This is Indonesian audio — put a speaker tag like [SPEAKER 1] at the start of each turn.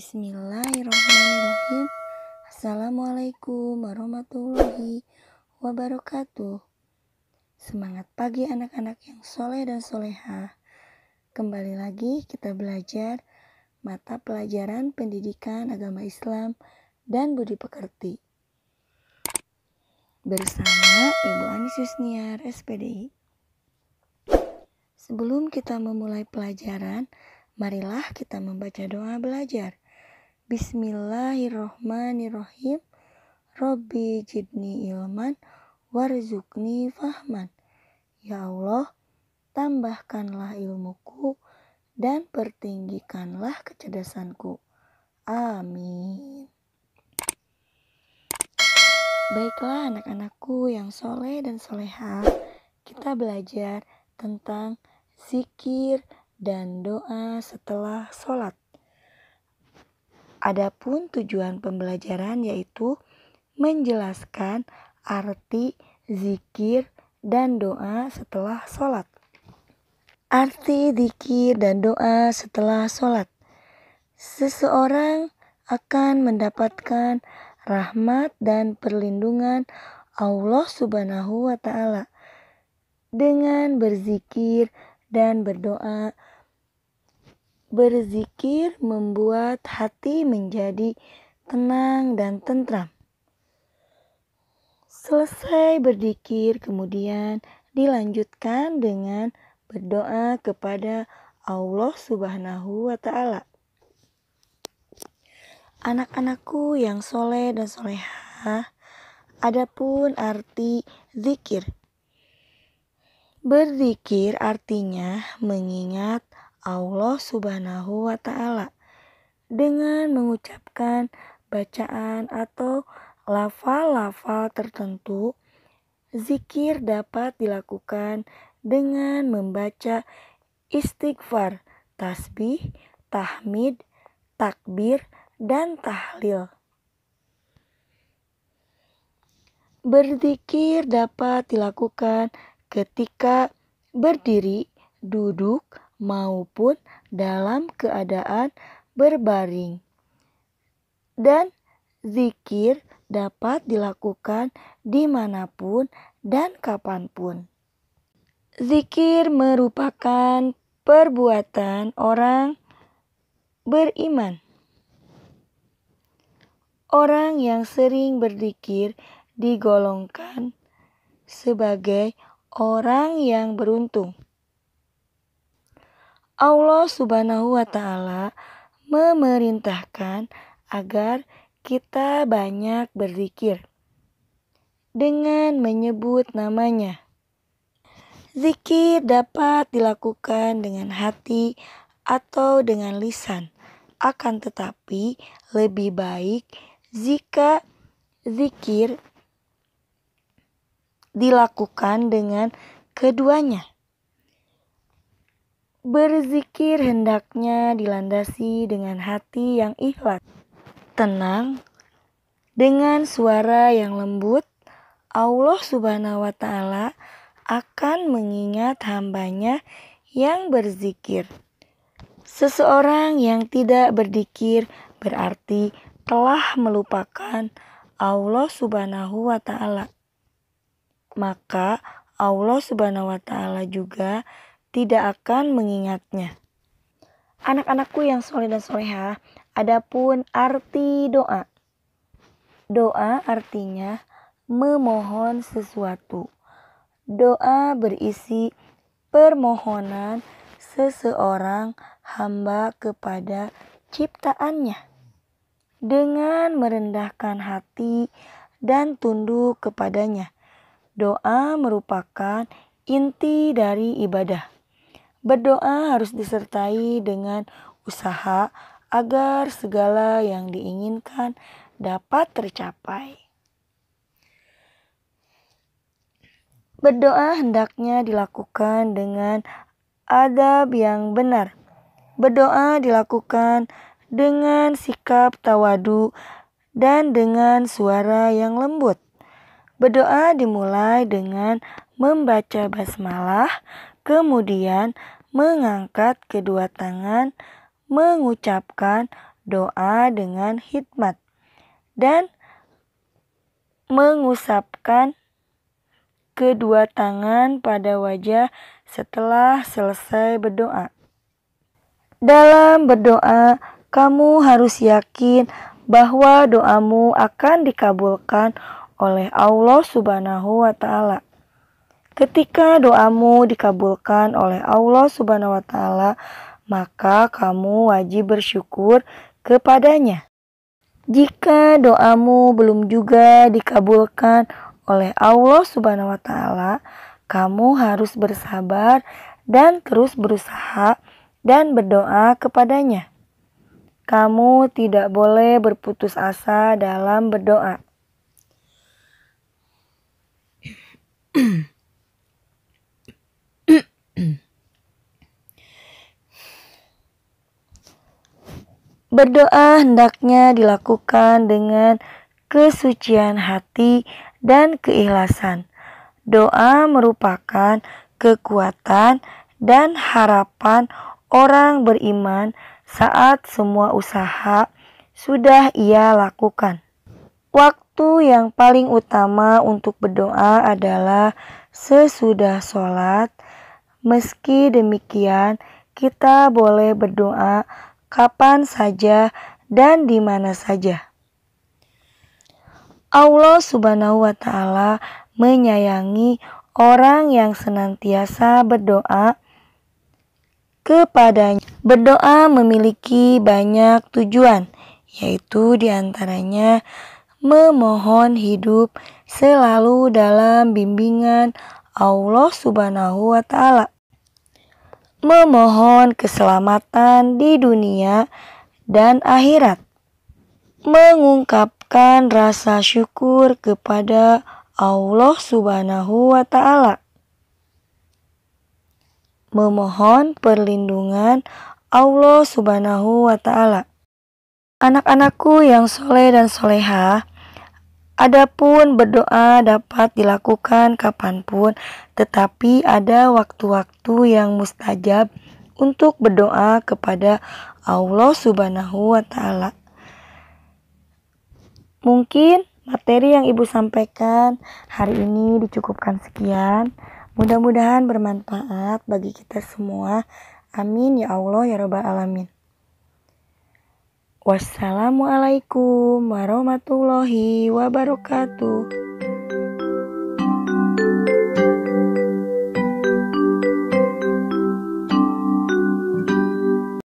[SPEAKER 1] Bismillahirrahmanirrahim. Assalamualaikum warahmatullahi wabarakatuh. Semangat pagi anak-anak yang soleh dan solehah. Kembali lagi kita belajar mata pelajaran pendidikan agama Islam dan budi pekerti bersama Ibu Anis Yusniar, SPDI. Sebelum kita memulai pelajaran, marilah kita membaca doa belajar. Bismillahirrahmanirrahim. Rabbi jidni ilman warzuqni fahman. Ya Allah, tambahkanlah ilmuku dan pertinggikanlah kecerdasanku. Amin. Baiklah anak-anakku yang soleh dan solehah, kita belajar tentang zikir dan doa setelah sholat. Adapun tujuan pembelajaran yaitu menjelaskan arti zikir dan doa setelah sholat. Arti zikir dan doa setelah sholat. Seseorang akan mendapatkan rahmat dan perlindungan Allah Subhanahu wa Ta'ala dengan berzikir dan berdoa. Berzikir membuat hati menjadi tenang dan tentram. Selesai berzikir, kemudian dilanjutkan dengan berdoa kepada Allah Subhanahu wa Ta'ala. Anak-anakku yang soleh dan solehah, adapun arti zikir. Berzikir artinya mengingat Allah Subhanahu wa Ta'ala dengan mengucapkan bacaan atau lafal-lafal tertentu. Zikir dapat dilakukan dengan membaca istighfar, tasbih, tahmid, takbir, dan tahlil. Berzikir dapat dilakukan ketika berdiri, duduk, maupun dalam keadaan berbaring. Dan zikir dapat dilakukan dimanapun dan kapanpun. Zikir merupakan perbuatan orang beriman. Orang yang sering berzikir digolongkan sebagai orang yang beruntung. Allah Subhanahu wa Ta'ala memerintahkan agar kita banyak berzikir dengan menyebut namanya. Zikir dapat dilakukan dengan hati atau dengan lisan. Akan tetapi lebih baik jika zikir dilakukan dengan keduanya. Berzikir hendaknya dilandasi dengan hati yang ikhlas, tenang, dengan suara yang lembut. Allah Subhanahu wa Ta'ala akan mengingat hambanya yang berzikir. Seseorang yang tidak berzikir berarti telah melupakan Allah Subhanahu wa Ta'ala. Maka Allah Subhanahu wa Ta'ala juga tidak akan mengingatnya. Anak-anakku yang soleh dan solehah, adapun arti doa. Doa artinya memohon sesuatu. Doa berisi permohonan seseorang hamba kepada ciptaannya dengan merendahkan hati dan tunduk kepadanya. Doa merupakan inti dari ibadah. Berdoa harus disertai dengan usaha agar segala yang diinginkan dapat tercapai. Berdoa hendaknya dilakukan dengan adab yang benar. Berdoa dilakukan dengan sikap tawadu dan dengan suara yang lembut. Berdoa dimulai dengan membaca basmalah, kemudian mengangkat kedua tangan, mengucapkan doa dengan hikmat dan mengusapkan kedua tangan pada wajah setelah selesai berdoa. Dalam berdoa, kamu harus yakin bahwa doamu akan dikabulkan oleh Allah Subhanahu wa Ta'ala. Ketika doamu dikabulkan oleh Allah Subhanahu wa Ta'ala, maka kamu wajib bersyukur kepadanya. Jika doamu belum juga dikabulkan oleh Allah Subhanahu wa Ta'ala, kamu harus bersabar dan terus berusaha dan berdoa kepadanya. Kamu tidak boleh berputus asa dalam berdoa. Berdoa hendaknya dilakukan dengan kesucian hati dan keikhlasan. Doa merupakan kekuatan dan harapan orang beriman saat semua usaha sudah ia lakukan. Waktu yang paling utama untuk berdoa adalah sesudah sholat. Meski demikian, kita boleh berdoa kapan saja dan di mana saja. Allah Subhanahu wa Ta'ala menyayangi orang yang senantiasa berdoa kepadanya. Berdoa memiliki banyak tujuan, yaitu diantaranya memohon hidup selalu dalam bimbingan Allah Subhanahu wa Ta'ala, memohon keselamatan di dunia dan akhirat, mengungkapkan rasa syukur kepada Allah Subhanahu wa Ta'ala, memohon perlindungan Allah Subhanahu wa Ta'ala. Anak-anakku yang soleh dan solehah, adapun berdoa dapat dilakukan kapanpun, tetapi ada waktu-waktu yang mustajab untuk berdoa kepada Allah Subhanahu wa Ta'ala. Mungkin materi yang Ibu sampaikan hari ini dicukupkan sekian. Mudah-mudahan bermanfaat bagi kita semua. Amin ya Allah ya Rabbal Alamin. Wassalamualaikum warahmatullahi wabarakatuh.